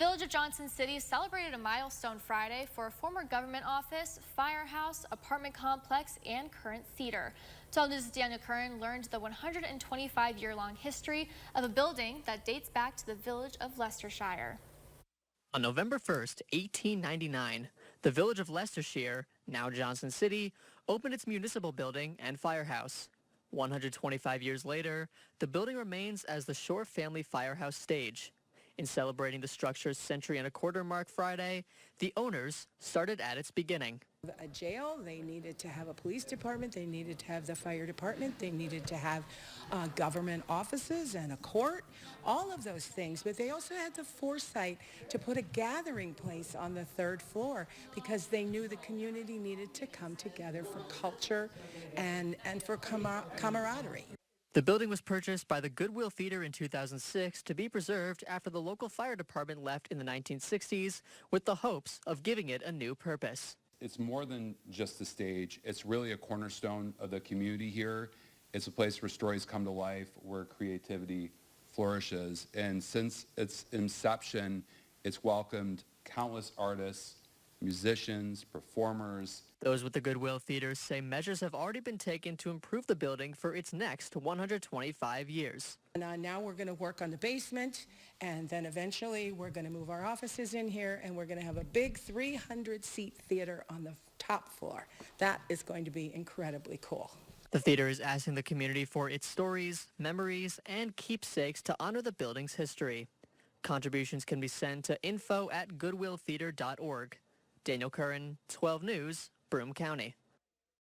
Village of Johnson City celebrated a milestone Friday for a former government office, firehouse, apartment complex, and current theater. 12 News' Daniel Curran learned the 125-year-long history of a building that dates back to the village of Leicestershire. On November 1st, 1899, the village of Leicestershire, now Johnson City, opened its municipal building and firehouse. 125 years later, the building remains as the Shore Family Firehouse Stage. In celebrating the structure's century-and-a-quarter mark Friday, the owners started at its beginning. A jail, they needed to have a police department, they needed to have the fire department, they needed to have government offices and a court, all of those things. But they also had the foresight to put a gathering place on the third floor because they knew the community needed to come together for culture and for camaraderie. The building was purchased by the Goodwill Theater in 2006 to be preserved after the local fire department left in the 1960s with the hopes of giving it a new purpose. It's more than just a stage. It's really a cornerstone of the community here. It's a place where stories come to life, where creativity flourishes. And since its inception, it's welcomed countless artists, musicians, performers. Those with the Goodwill Theater say measures have already been taken to improve the building for its next 125 years. And now we're going to work on the basement, and then eventually we're going to move our offices in here, and we're going to have a big 300-seat theater on the top floor. That is going to be incredibly cool. The theater is asking the community for its stories, memories, and keepsakes to honor the building's history. Contributions can be sent to info@goodwilltheater.org. Daniel Curran, 12 News, Broome County.